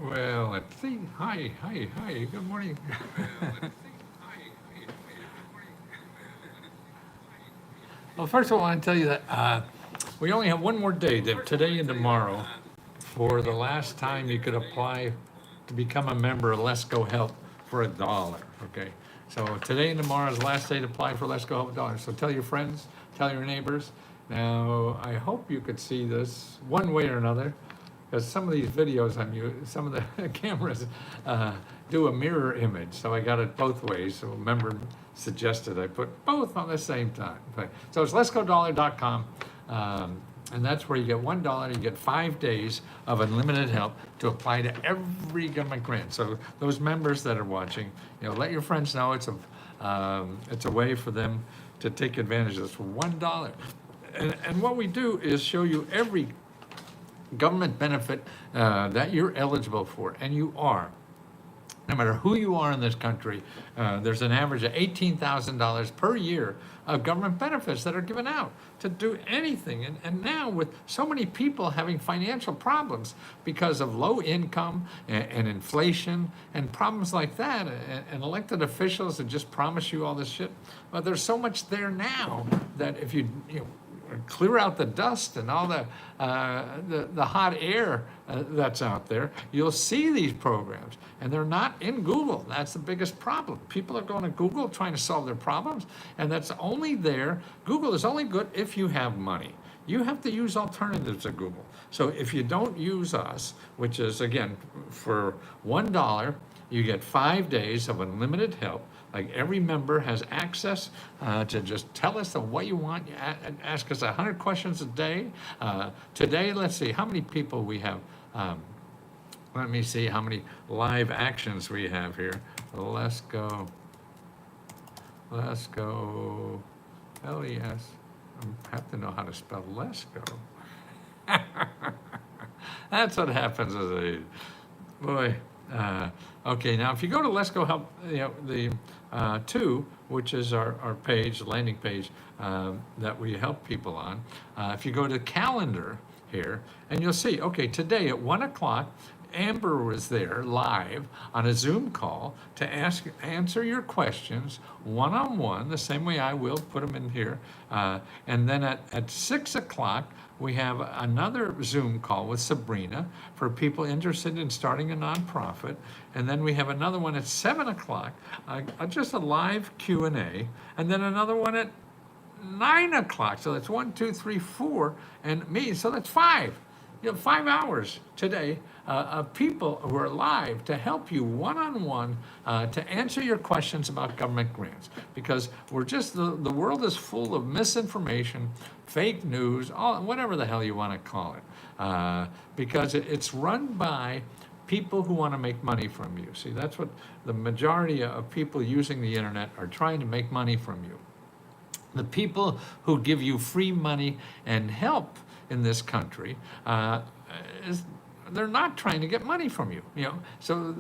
Well, let's see. Hi, hi, hi. Good morning. Well, first of all, I want to tell you that we only have one more day, today and tomorrow, for the last time you could apply to become a member of Let's Go Help for $1. Okay, so today and tomorrow is the last day to apply for Let's Go Help $1. So tell your friends, tell your neighbors. Now, I hope you could see this one way or another, because some of these videos some of the cameras do a mirror image, so I got it both ways. So a member suggested I put both on the same time. Okay. So it's letsgodollar.com, and that's where you get $1. You get 5 days of unlimited help to apply to every government grant. So those members that are watching, let your friends know it's a way for them to take advantage of this for $1. And what we do is show you every government benefit that you're eligible for, and you are. No matter who you are in this country, there's an average of $18,000 per year of government benefits that are given out to do anything. And now with so many people having financial problems because of low income and inflation and problems like that, and elected officials that just promise you all this shit, well, there's so much there now that if you clear out the dust and all the hot air that's out there, you'll see these programs, and they're not in Google. That's the biggest problem. People are going to Google trying to solve their problems, and that's only there. Google is only good if you have money. You have to use alternatives to Google. So if you don't use us, which is, again, for $1, you get 5 days of unlimited help. Like every member has access to just tell us what you want. Ask us 100 questions a day. Today, let's see how many people we have. Let me see how many live actions we have here. Let's go. Let's go. LES. I have to know how to spell let's go. That's what happens as a boy. Okay, now if you go to Let's Go Help, the 2, which is our page, landing page that we help people on. If you go to calendar here, and you'll see, okay, today at 1 o'clock, Amber was there live on a Zoom call to answer your questions one-on-one, the same way I will put them in here. And then at 6 o'clock, we have another Zoom call with Sabrina for people interested in starting a nonprofit. And then we have another one at 7 o'clock, just a live Q&A. And then another one at 9 o'clock. So that's 1, 2, 3, 4, and me. So that's 5. 5 hours today of people who are live to help you one-on-one to answer your questions about government grants. Because we're just, the world is full of misinformation, fake news, whatever the hell you want to call it. Because it's run by people who want to make money from you. See, that's what the majority of people using the internet are trying to make money from you. The people who give you free money and help in this country, they're not trying to get money from you, So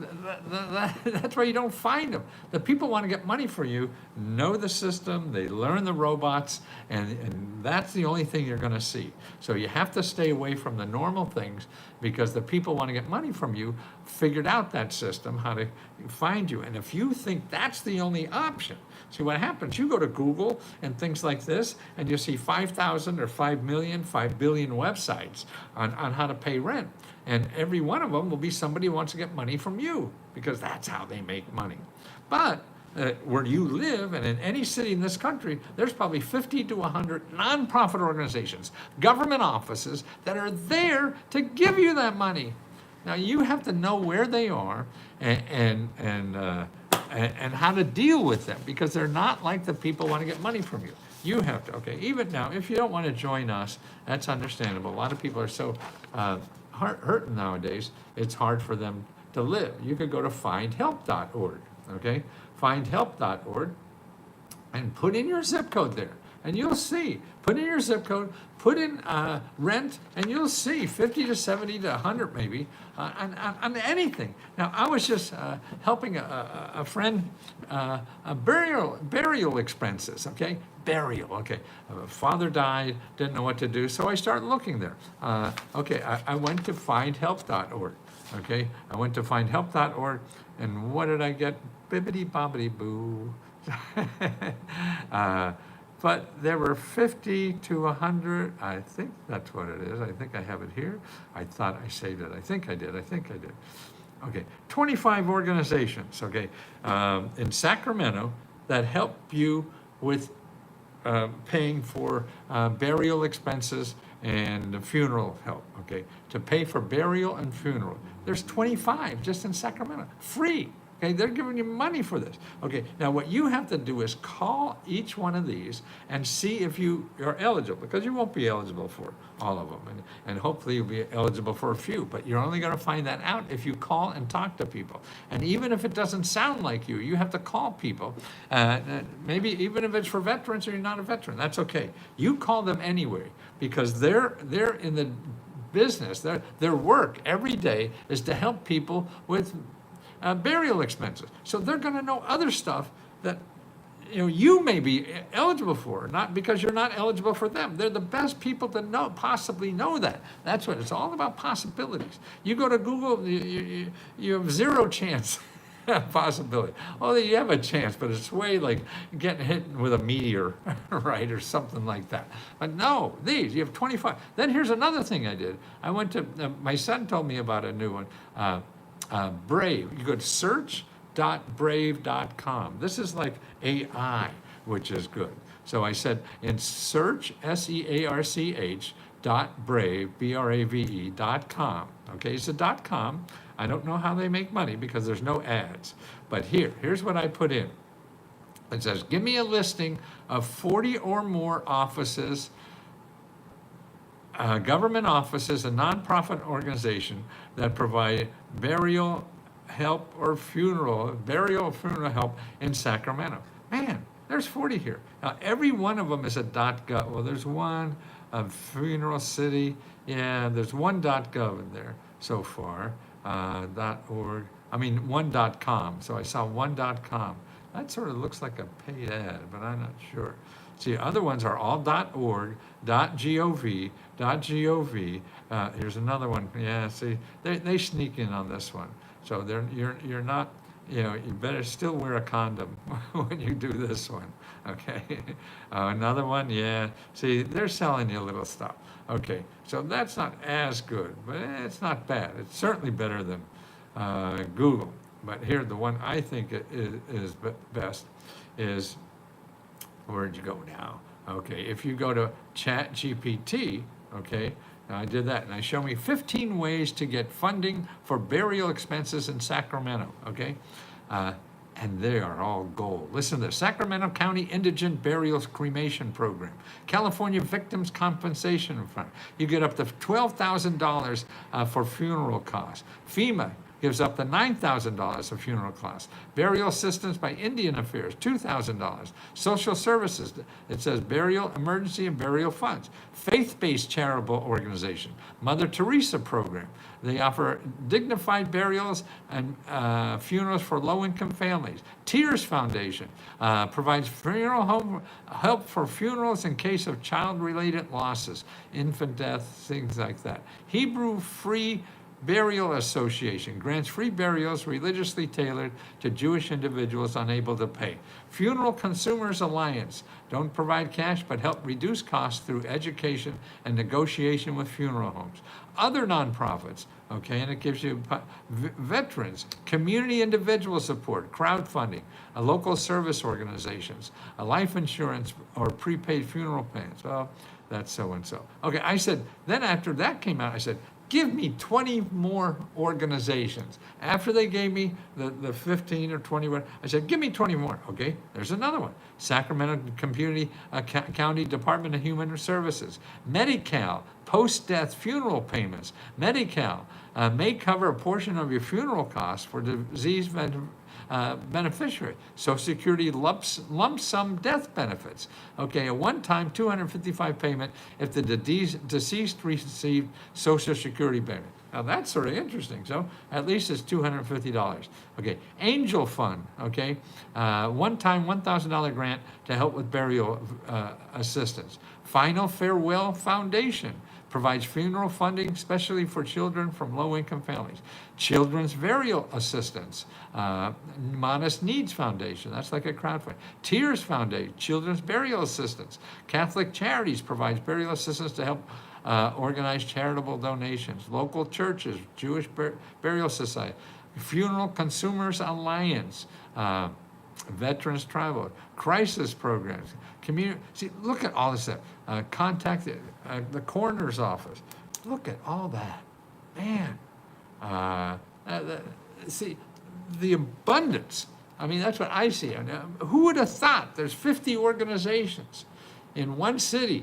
that's why you don't find them. The people want to get money for you, know the system, they learn the robots, and that's the only thing you're going to see. So you have to stay away from the normal things, because the people want to get money from you figured out that system, how to find you. And if you think that's the only option, see what happens, you go to Google and things like this, and you see 5,000 or 5 million, 5 billion websites on how to pay rent. And every one of them will be somebody who wants to get money from you, because that's how they make money. But where you live, and in any city in this country, there's probably 50 to 100 nonprofit organizations, government offices that are there to give you that money. Now you have to know where they are and how to deal with them, because they're not like the people who want to get money from you. You have to, okay, even now, if you don't want to join us, that's understandable. A lot of people are so hurting nowadays, it's hard for them to live. You could go to findhelp.org, okay? Findhelp.org, and put in your zip code there, and you'll see. Put in your zip code, put in rent, and you'll see 50 to 70 to 100 maybe on anything. Now, I was just helping a friend, burial expenses, okay? Burial, okay. Father died, didn't know what to do, so I started looking there. Okay, I went to findhelp.org. okay? I went to findhelp.org, and what did I get? Bibbidi bobbidi boo. But there were 50 to 100, I think that's what it is. I think I have it here. I thought I saved it. I think I did. Okay, 25 organizations, okay, in Sacramento that help you with paying for burial expenses and funeral help, okay? To pay for burial and funeral. There's 25 just in Sacramento, free. Okay, they're giving you money for this. Okay, now what you have to do is call each one of these and see if you are eligible, because you won't be eligible for all of them, and hopefully you'll be eligible for a few, but you're only going to find that out if you call and talk to people. And even if it doesn't sound like you have to call people. Maybe even if it's for veterans or you're not a veteran, that's okay. You call them anyway, because they're in the business, their work every day is to help people with burial expenses. So they're going to know other stuff that you may be eligible for, not because you're not eligible for them. They're the best people to know, possibly know that. That's what it's all about, possibilities. You go to Google, you have zero chance possibility. Oh, you have a chance, but it's way like getting hit with a meteor, right, or something like that. But no, you have 25. Then here's another thing I did. I went to, my son told me about a new one. Brave. You go to search.brave.com. This is like AI, which is good. So I said in search, SEARCH, .brave, BRAVE.com. Okay, it's a .com. I don't know how they make money because there's no ads. But here's what I put in. It says, give me a listing of 40 or more offices, government offices, a nonprofit organization that provide burial help or funeral help in Sacramento. Man, there's 40 here. Now, every one of them is a .gov. Well, there's one, Funeral City. Yeah, there's one .gov in there so far, .org. I mean, one .com. So I saw one .com. That sort of looks like a paid ad, but I'm not sure. See, other ones are all .org, .gov, .gov. Here's another one. Yeah, see, they sneak in on this one. So you're not, you better still wear a condom when you do this one. Okay. Another one. Yeah. See, they're selling you a little stuff. Okay. So that's not as good, but it's not bad. It's certainly better than Google. But here, the one I think is best is, where'd you go now? Okay, if you go to ChatGPT, okay, now I did that, and I show me 15 ways to get funding for burial expenses in Sacramento, okay? And they are all gold. Listen to this: Sacramento County Indigent Burials Cremation Program, California Victims Compensation Fund. You get up to $12,000 for funeral costs. FEMA gives up to $9,000 of funeral costs. Burial assistance by Indian Affairs, $2,000. Social services, it says burial, emergency, and burial funds. Faith-based charitable organization, Mother Teresa program. They offer dignified burials and funerals for low-income families. Tears Foundation provides funeral home help for funerals in case of child-related losses, infant death, things like that. Hebrew Free Burial Association grants free burials religiously tailored to Jewish individuals unable to pay. Funeral Consumers Alliance don't provide cash but help reduce costs through education and negotiation with funeral homes. Other nonprofits, okay, and it gives you veterans, community individual support, crowdfunding, local service organizations, a life insurance or prepaid funeral plans. Well, that's so-and-so. Okay, I said, then after that came out, I said, give me 20 more organizations. After they gave me the 15 or 20, I said, give me 20 more. Okay, there's another one. Sacramento Community County Department of Human Services. Medi-Cal, post-death funeral payments. Medi-Cal may cover a portion of your funeral costs for disease beneficiary. Social Security lump sum death benefits. Okay, a one-time $255 payment if the deceased received Social Security benefit. Now that's sort of interesting. So at least it's $250. Okay, Angel Fund. Okay, one-time $1,000 grant to help with burial assistance. Final Farewell Foundation provides funeral funding, especially for children from low-income families. Children's Burial Assistance, Modest Needs Foundation, that's like a crowdfunding. Tears Foundation, Children's Burial Assistance. Catholic Charities provides burial assistance to help organize charitable donations. Local churches, Jewish Burial Society, Funeral Consumers Alliance, Veterans Tribal, crisis programs, community. See, look at all this stuff. Contact the coroner's office. Look at all that, man. See, the abundance. I mean, that's what I see. Who would have thought there's 50 organizations in one city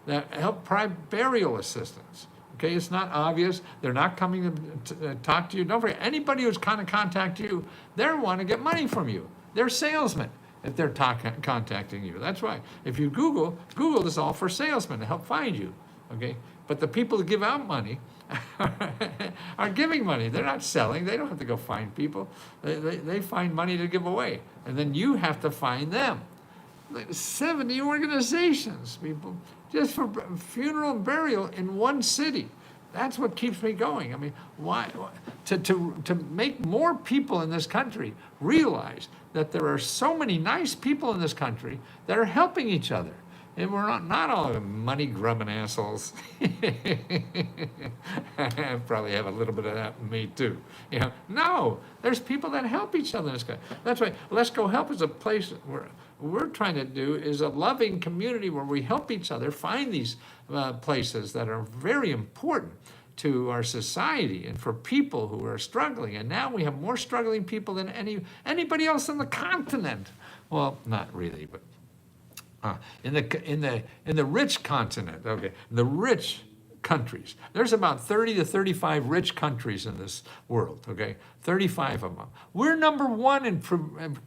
that help provide burial assistance? Okay, it's not obvious. They're not coming to talk to you. Don't forget, anybody who's kind of contact you, they want to get money from you. They're salesmen if they're contacting you. That's why. If you Google is all for salesmen to help find you. Okay, but the people who give out money are giving money. They're not selling. They don't have to go find people. They find money to give away, and then you have to find them. Like 70 organizations, people, just for funeral and burial in one city. That's what keeps me going. I mean, why? To make more people in this country realize that there are so many nice people in this country that are helping each other. And we're not all money-grubbing assholes. I probably have a little bit of that in me too. You know, no, there's people that help each other in this country. That's why Let's Go Help is a place where we're trying to do is a loving community where we help each other find these places that are very important to our society and for people who are struggling. And now we have more struggling people than anybody else on the continent. Well, not really, but in the rich continent, okay, the rich countries. There's about 30 to 35 rich countries in this world, okay? 35 of them. We're number one in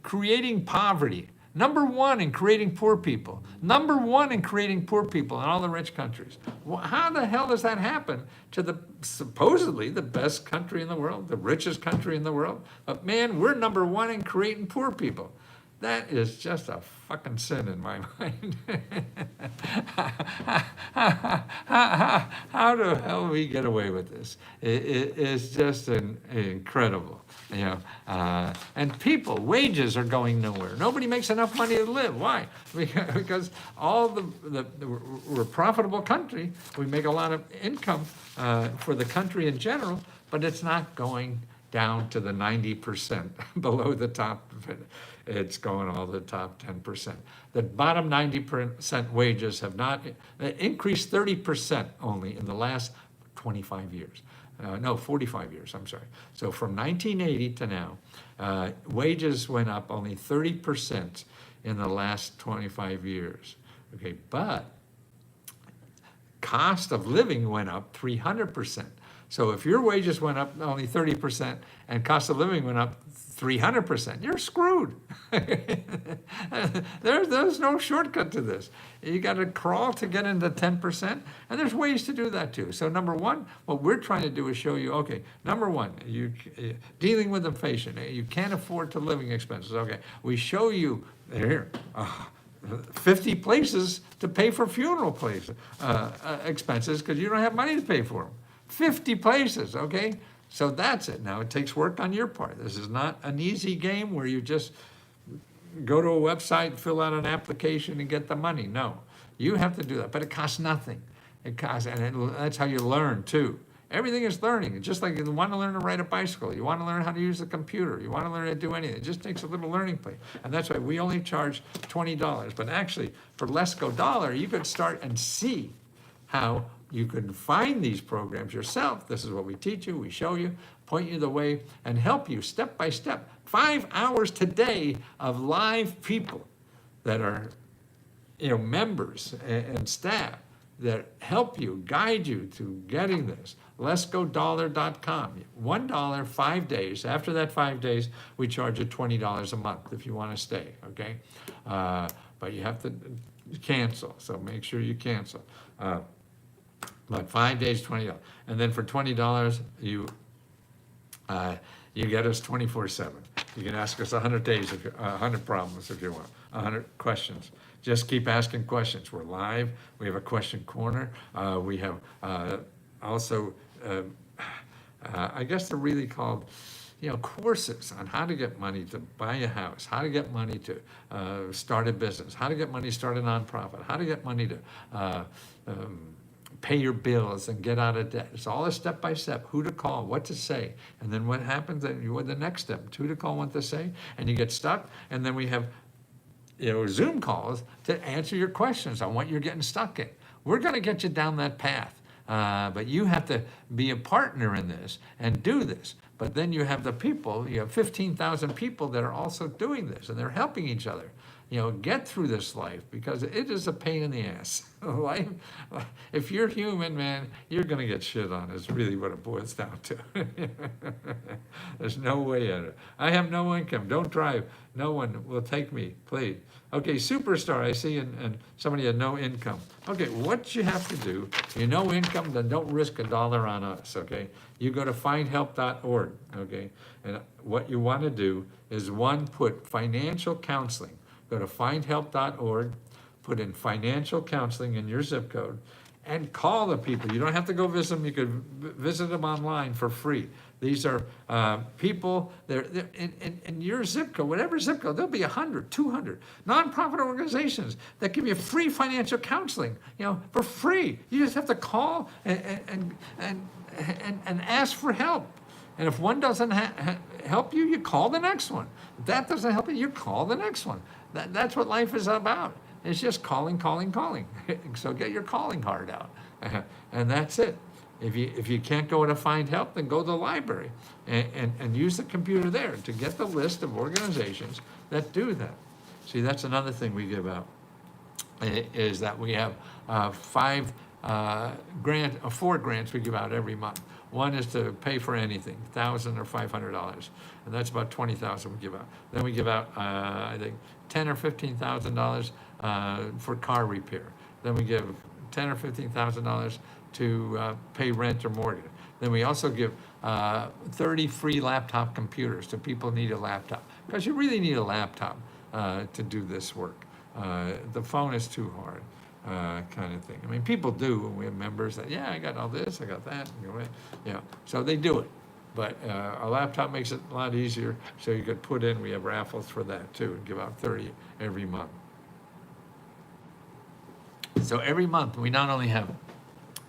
creating poverty. Number one in creating poor people. Number one in creating poor people in all the rich countries. Well, how the hell does that happen to the supposedly the best country in the world, the richest country in the world? But man, we're number one in creating poor people. That is just a fucking sin in my mind. How the hell do we get away with this? It's just incredible, you know. And people, wages are going nowhere. Nobody makes enough money to live. Why? Because we're a profitable country. We make a lot of income for the country in general, but it's not going down to the 90% below the top. It's going all the top 10%. The bottom 90% wages have not increased 30% only in the last 25 years. No, 45 years, I'm sorry. So from 1980 to now, wages went up only 30% in the last 25 years. Okay, but cost of living went up 300%. So if your wages went up only 30% and cost of living went up 300%, you're screwed. There's no shortcut to this. You got to crawl to get into 10%, and there's ways to do that too. So number one, what we're trying to do is show you, okay, number one, you dealing with inflation, you can't afford to living expenses. Okay, we show you here. 50 places to pay for funeral expenses because you don't have money to pay for them. 50 places, okay? So that's it. Now, it takes work on your part. This is not an easy game where you just go to a website, fill out an application, and get the money. No, you have to do that, but it costs nothing. It costs, and that's how you learn, too. Everything is learning. Just like you want to learn to ride a bicycle, you want to learn how to use a computer, you want to learn how to do anything. It just takes a little learning place. And that's why we only charge $20. But actually, for Let's Go Dollar, you could start and see how you could find these programs yourself. This is what we teach you, we show you, point you the way, and help you step by step. 5 hours today of live people that are, members and staff that help you, guide you to getting this. Let'sGoDollar.com. $1, 5 days. After that 5 days, we charge you $20 a month if you want to stay, okay? But you have to cancel, so make sure you cancel. But 5 days, $20. And then for $20, you get us 24/7. You can ask us 100 days, 100 problems if you want. 100 questions. Just keep asking questions. We're live. We have a question corner. We have also, I guess they're really called, courses on how to get money to buy a house, how to get money to start a business, how to get money to start a nonprofit, how to get money to pay your bills and get out of debt. It's all a step by step, who to call, what to say, and then what happens, then you the next step, who to call, what to say, and you get stuck, and then we have Zoom calls to answer your questions on what you're getting stuck in. We're gonna get you down that path, but you have to be a partner in this and do this. But then you have the people, you have 15,000 people that are also doing this, and they're helping each other, get through this life, because it is a pain in the ass. Life, if you're human, man, you're gonna get shit on, is really what it boils down to. There's no way at it. I have no income, don't drive, no one will take me, please. Okay, superstar, I see, and somebody had no income. Okay, what you have to do, no income, then don't risk $1 on us, okay? You go to findhelp.org, okay? And what you wanna do is, one, put financial counseling. Go to findhelp.org, put in financial counseling in your zip code, and call the people. You don't have to go visit them. You could visit them online for free. These are people, they're in your zip code, whatever zip code, there'll be 100, 200 nonprofit organizations that give you free financial counseling, for free. You just have to call and ask for help. And if one doesn't help you, you call the next one. If that doesn't help you call the next one. That's what life is about. It's just calling. So get your calling card out. And that's it. If you can't go to find help, then go to the library and use the computer there to get the list of organizations that do that. See, that's another thing we give out, is that we have 4 grants we give out every month. One is to pay for anything, $1,000 or $500, and that's about $20,000 we give out. Then we give out, I think, $10,000 or $15,000 for car repair. Then we give $10,000 or $15,000 to pay rent or mortgage. Then we also give 30 free laptop computers to people who need a laptop, because you really need a laptop to do this work. The phone is too hard. Kind of thing. I mean, people do, and we have members that, I got all this, I got that, so they do it. But a laptop makes it a lot easier, so you could put in, we have raffles for that too, and give out 30 every month. So every month, we not only have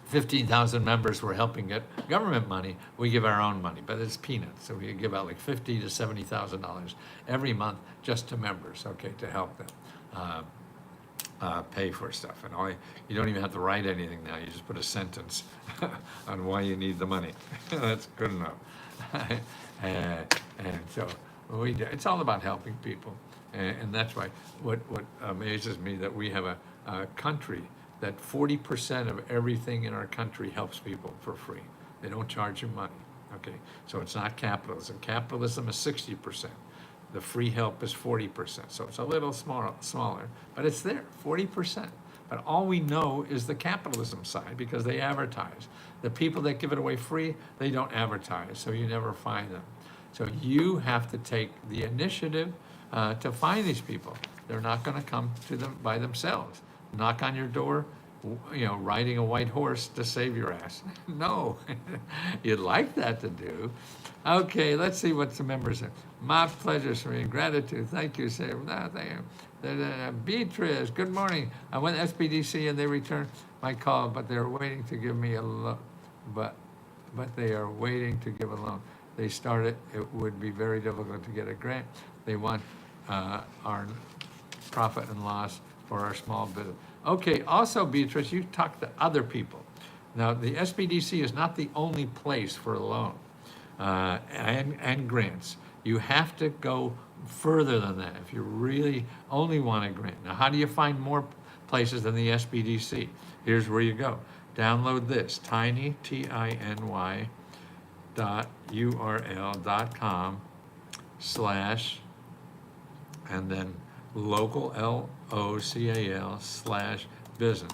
15,000 members who are helping get government money, we give our own money, but it's peanuts. So we give out like $50,000 to $70,000 every month just to members, okay, to help them. Pay for stuff, and you don't even have to write anything now. You just put a sentence on why you need the money. That's good enough. and so it's all about helping people, and that's why what amazes me, that we have a country that 40% of everything in our country helps people for free. They don't charge you money. Okay, so it's not capitalism. Capitalism is 60%. The free help is 40%, so it's a little smaller, but it's there, 40%. But all we know is the capitalism side, because they advertise. The people that give it away free, they don't advertise, so you never find them. So you have to take the initiative to find these people. They're not gonna come to them by themselves. Knock on your door, riding a white horse to save your ass. No, you'd like that to do. Okay, let's see what the members are. My pleasure, Serene. Gratitude. Thank you, sir. Thank you. Beatrice, good morning. I went to SBDC and they returned my call, but they're waiting to give me a loan. But they are waiting to give a loan. They started, it would be very difficult to get a grant. They want our profit and loss for our small business. Okay, also, Beatrice, you talk to other people. Now, the SBDC is not the only place for a loan and grants. You have to go further than that if you really only want a grant. Now, how do you find more places than the SBDC? Here's where you go. Download this, tiny, Tiny, .url.com/ and then local, LOCAL/business.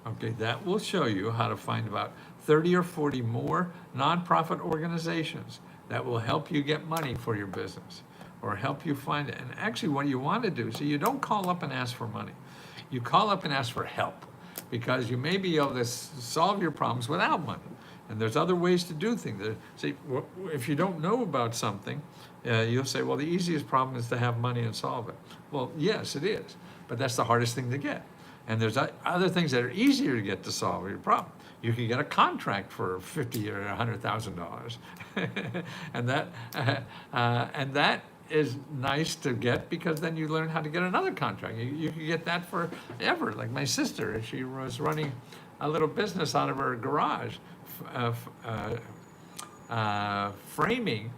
Okay, that will show you how to find about 30 or 40 more nonprofit organizations that will help you get money for your business. or help you find it. And actually what you want to do, so you don't call up and ask for money. You call up and ask for help, because you may be able to solve your problems without money. And there's other ways to do things. See, if you don't know about something, you'll say, well, the easiest problem is to have money and solve it. Well, yes, it is, but that's the hardest thing to get. And there's other things that are easier to get to solve your problem. You can get a contract for $50,000 or $100,000, and that is nice to get, because then you learn how to get another contract. You can get that forever. Like my sister, she was running a little business out of her garage, framing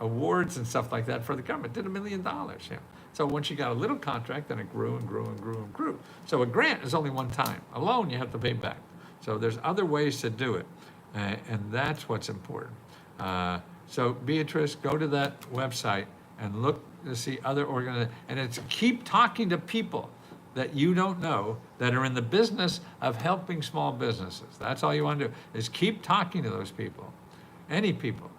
awards and stuff like that for the government. Did $1 million. Yeah. So when she got a little contract, then it grew and grew and grew and grew. So a grant is only one time. A loan you have to pay back. So there's other ways to do it, and that's what's important. So Beatrice, go to that website and look to see other organizations, and it's keep talking to people that you don't know that are in the business of helping small businesses. That's all you want to do, is keep talking to those people, any people.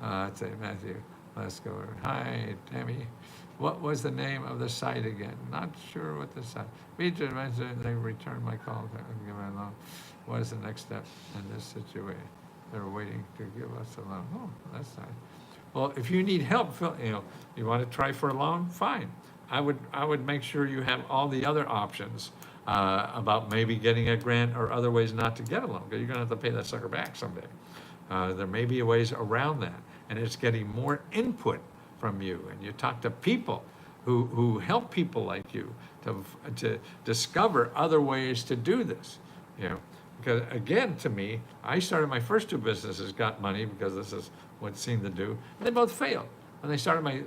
Let's say Matthew, let's go. Hi, Tammy. What was the name of the site again? Not sure what the site. Beatrice mentioned they returned my call. What is the next step in this situation? They're waiting to give us a loan. Oh, that's nice. Well, if you need help, you want to try for a loan, fine. I would make sure you have all the other options about maybe getting a grant or other ways not to get a loan, because you're going to have to pay that sucker back someday. There may be ways around that, and it's getting more input from you, and you talk to people who help people like you to discover other ways to do this. Because again, to me, I started my first two businesses, got money because this is what it seemed to do, and they both failed. And they started my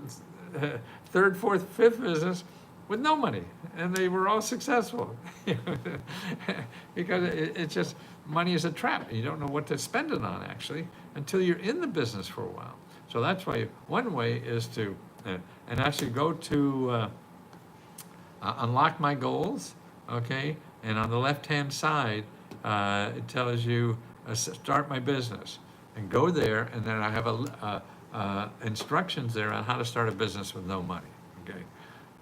third, fourth, fifth business with no money, and they were all successful. Because it's just, money is a trap. You don't know what to spend it on, actually, until you're in the business for a while. So that's why one way is to, and actually go to Unlock My Goals, okay? And on the left-hand side, it tells you, start my business. And go there, and then I have instructions there on how to start a business with no money, okay?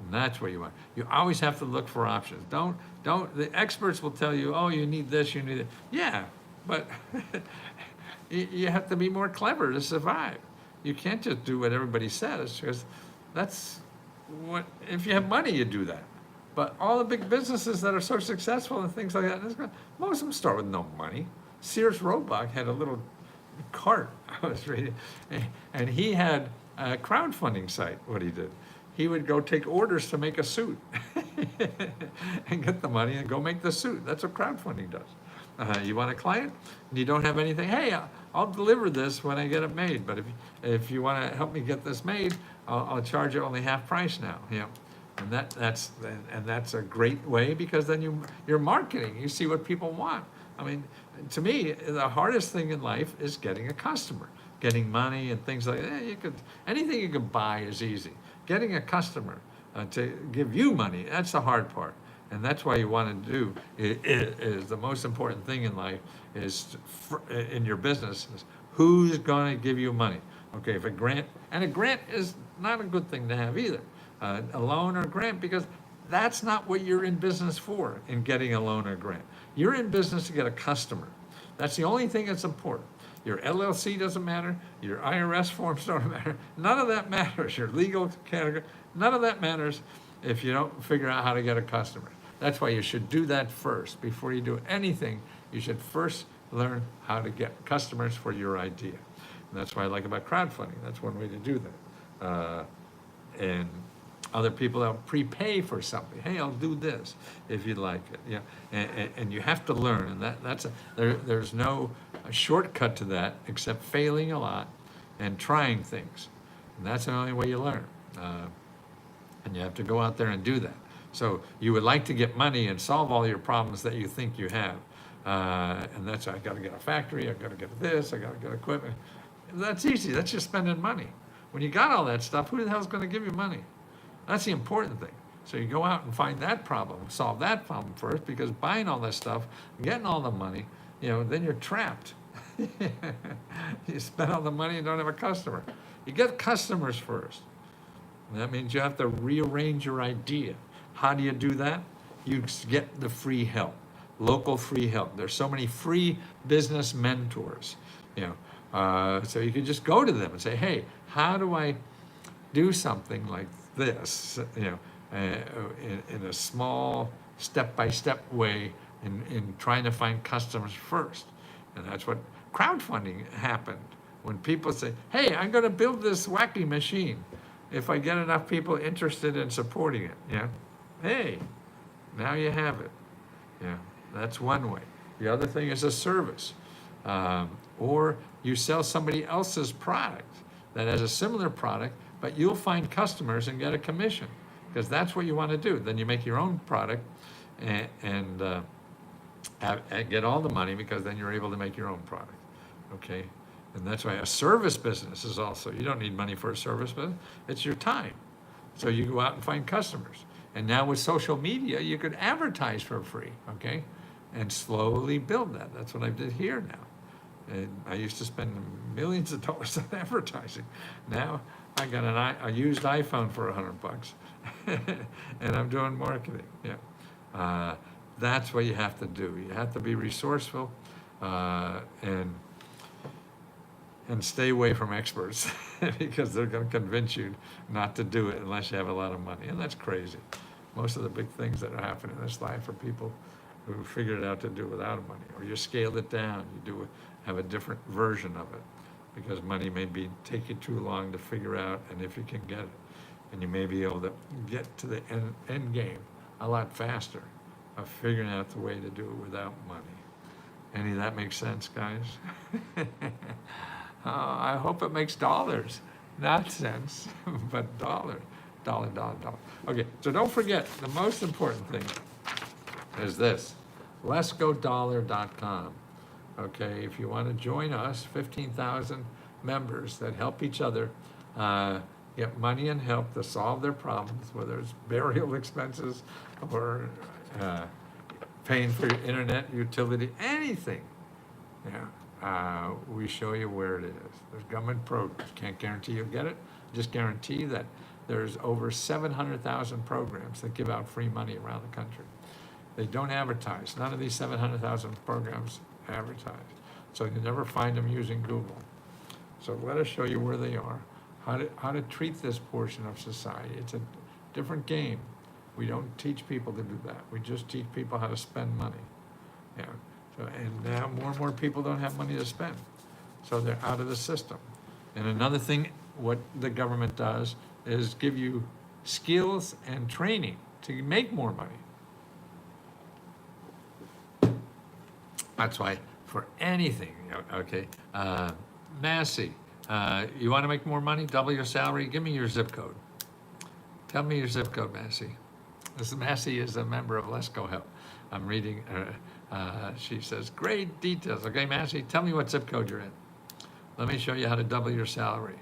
And that's what you want. You always have to look for options. The experts will tell you, oh, you need this, you need it. Yeah, but you have to be more clever to survive. You can't just do what everybody says, because that's what, if you have money, you do that. But all the big businesses that are so successful and things like that, most of them start with no money. Sears Roebuck had a little cart, I was reading, and he had a crowdfunding site, what he did. He would go take orders to make a suit and get the money and go make the suit. That's what crowdfunding does. You want a client and you don't have anything, hey, I'll deliver this when I get it made, but if you want to help me get this made, I'll charge you only half price now. And that's a great way, because then you're marketing. You see what people want. I mean, to me, the hardest thing in life is getting a customer, getting money and things like that. Anything you can buy is easy. Getting a customer to give you money, that's the hard part. And that's why you want to do, is the most important thing in life is, in your business, is who's going to give you money. Okay, if a grant is not a good thing to have either. A loan or grant, because that's not what you're in business for, in getting a loan or grant. You're in business to get a customer. That's the only thing that's important. Your LLC doesn't matter, your IRS forms don't matter, none of that matters, your legal category, none of that matters if you don't figure out how to get a customer. That's why you should do that first. Before you do anything, you should first learn how to get customers for your idea. And that's what I like about crowdfunding. That's one way to do that. And other people will prepay for something. Hey, I'll do this if you'd like it. And you have to learn, and there's no shortcut to that except failing a lot and trying things. And that's the only way you learn. And you have to go out there and do that. So you would like to get money and solve all your problems that you think you have. And that's, I got to get a factory, I got to get this, I got to get equipment. That's easy. That's just spending money. When you got all that stuff, who the hell's going to give you money? That's the important thing. So you go out and find that problem, solve that problem first, because buying all that stuff, getting all the money, then you're trapped. You spend all the money and don't have a customer. You get customers first. And that means you have to rearrange your idea. How do you do that? You get the free help, local free help. There's so many free business mentors, so you can just go to them and say, hey, how do I do something like this, in a small step-by-step way in trying to find customers first. And that's what crowdfunding happened. When people say, hey, I'm gonna build this wacky machine. If I get enough people interested in supporting it, hey, now you have it. That's one way. The other thing is a service. Or you sell somebody else's product that has a similar product, but you'll find customers and get a commission, because that's what you want to do. Then you make your own product and get all the money, because then you're able to make your own product, okay? And that's why a service business is also, you don't need money for a service business, it's your time. So you go out and find customers. And now with social media, you could advertise for free, okay? And slowly build that. That's what I did here now. And I used to spend millions of dollars on advertising. Now I got a used iPhone for $100, and I'm doing marketing. That's what you have to do. You have to be resourceful and stay away from experts because they're going to convince you not to do it unless you have a lot of money, and that's crazy. Most of the big things that are happening in this life are people who figured out to do it without money, or you scaled it down. You have a different version of it because money may take you too long to figure out, and if you can get it, and you may be able to get to the end game a lot faster of figuring out the way to do it without money. Any of that makes sense, guys? I hope it makes dollars, not cents, but dollar. Okay, so don't forget, the most important thing is this, letsgodollar.com. Okay, if you want to join us, 15,000 members that help each other get money and help to solve their problems, whether it's burial expenses or paying for your internet utility, anything. We show you where it is. There's government programs. Can't guarantee you'll get it. Just guarantee that there's over 700,000 programs that give out free money around the country. They don't advertise. None of these 700,000 programs advertise. So you never find them using Google. So let us show you where they are, how to treat this portion of society. It's a different game. We don't teach people to do that. We just teach people how to spend money. So, and now more and more people don't have money to spend. So they're out of the system. And another thing, what the government does is give you skills and training to make more money. That's why for anything, okay, Massey, you want to make more money, double your salary, give me your zip code. Tell me your zip code, Massey. Massey is a member of Let's Go Help. I'm reading, she says, great details. Okay, Massey, tell me what zip code you're in. Let me show you how to double your salary.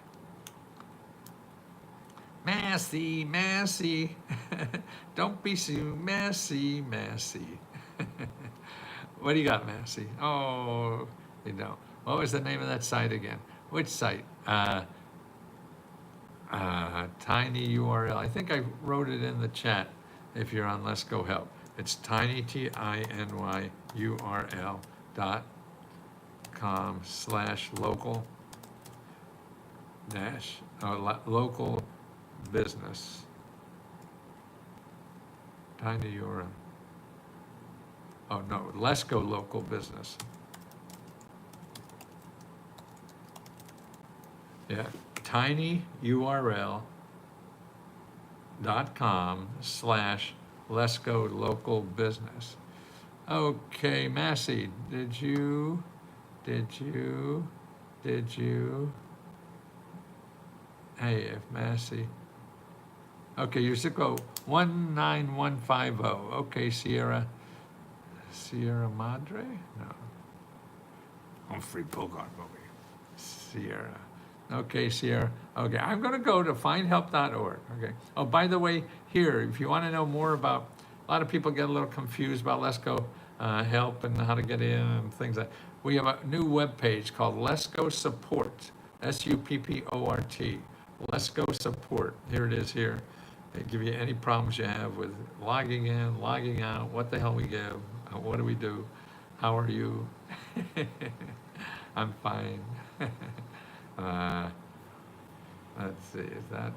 Massey, don't be so messy. What do you got, Massey? Oh, you know. What was the name of that site again? Which site? Tiny URL. I think I wrote it in the chat if you're on Let's Go Help. It's tiny, TinyURL.com/local business. Tiny URL. Oh no, Let's Go local business. Yeah, tinyurl.com/Let's Go local business. Okay, Massey, did you? Hey, if Massey. Okay, your zip code 19150. Okay, Sierra Madre? No. Humphrey Bogart movie. Sierra. Okay, Sierra. Okay, I'm going to go to findhelp.org. Okay. Oh, by the way, here, if you want to know more about, a lot of people get a little confused about Let's Go Help and how to get in and things like that. We have a new web page called Let's Go Support. SUPPORT. Let's Go Support. Here it is here. They give you any problems you have with logging in, logging out, what the hell we give, what do we do, how are you? I'm fine. Let's see, is that,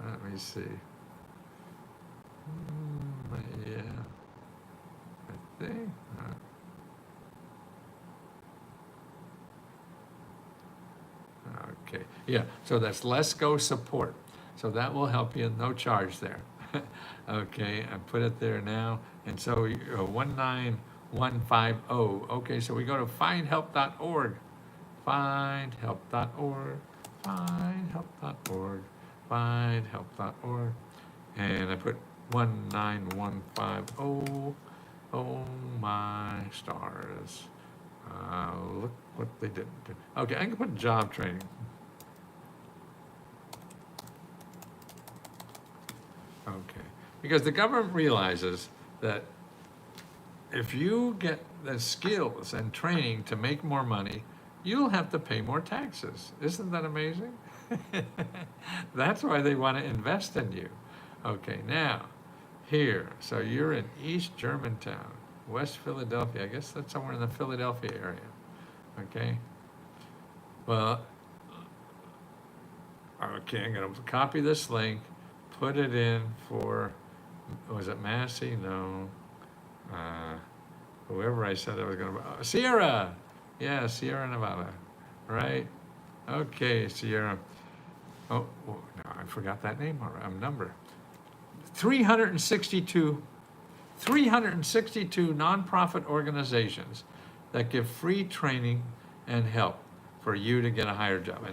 let me see. Yeah, I think. Okay, yeah, so that's Let's Go Support. So that will help you, no charge there. Okay, I put it there now. And so 19150. Okay, so we go to findhelp.org. Findhelp.org. Findhelp.org. Findhelp.org. And I put 19150. Oh my stars. Look what they didn't do. Okay, I can put job training. Okay, because the government realizes that if you get the skills and training to make more money, you'll have to pay more taxes. Isn't that amazing? That's why they want to invest in you. Okay, now, here, so you're in East Germantown, West Philadelphia. I guess that's somewhere in the Philadelphia area. Okay. Well, okay, I'm going to copy this link, put it in for, was it Massey? No. Whoever I said I was going to, Sierra. Yeah, Sierra Nevada. Right? Okay, Sierra. Oh, no, I forgot that name or number. 362 nonprofit organizations that give free training and help for you to get a higher job.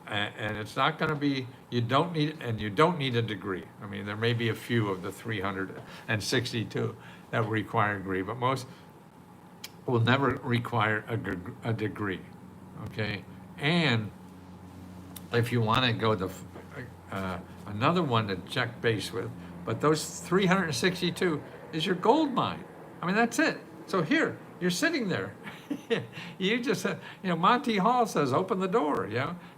And it's not going to be, you don't need a degree. I mean, there may be a few of the 362 that require a degree, but most will never require a degree, okay? And if you want to go to another one to check base with, but those 362 is your gold mine. I mean, that's it. So here, you're sitting there. You just, Monty Hall says, open the door,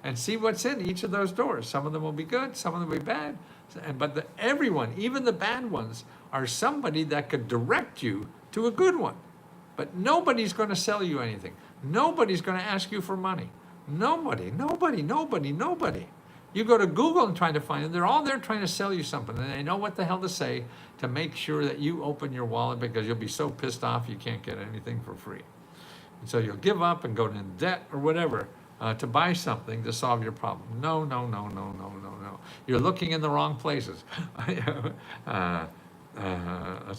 and see what's in each of those doors. Some of them will be good, some of them will be bad. But everyone, even the bad ones, are somebody that could direct you to a good one. But nobody's going to sell you anything. Nobody's going to ask you for money. Nobody. You go to Google and try to find them. They're all there trying to sell you something, and they know what the hell to say to make sure that you open your wallet, because you'll be so pissed off you can't get anything for free. And so you'll give up and go into debt or whatever to buy something to solve your problem. No. You're looking in the wrong places. Let's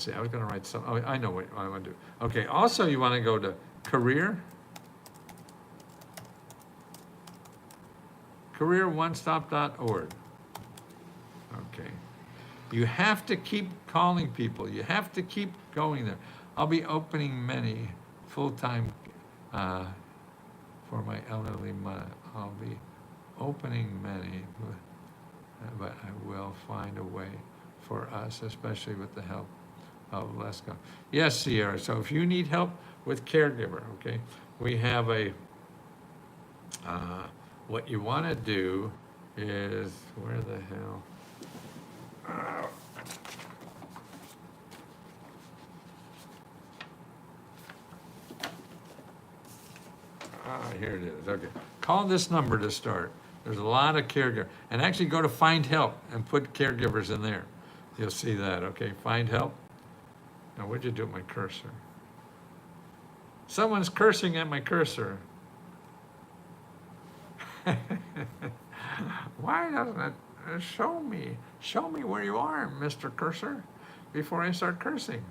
see, I was going to write some. Oh, I know what I want to do. Okay, also you want to go to careeronestop.org. Okay. You have to keep calling people. You have to keep going there. I'll be opening many full-time for my elderly mother. I'll be opening many, but I will find a way for us, especially with the help of Let's Go. Yes, Sierra. So if you need help with caregiver, okay, we have a, what you want to do is, where the hell? Here it is. Okay. Call this number to start. There's a lot of caregivers. And actually go to Find Help and put caregivers in there. You'll see that, okay? Find Help. Now, what'd you do with my cursor? Someone's cursing at my cursor. Why doesn't it show me? Show me where you are, Mr. Cursor, before I start cursing.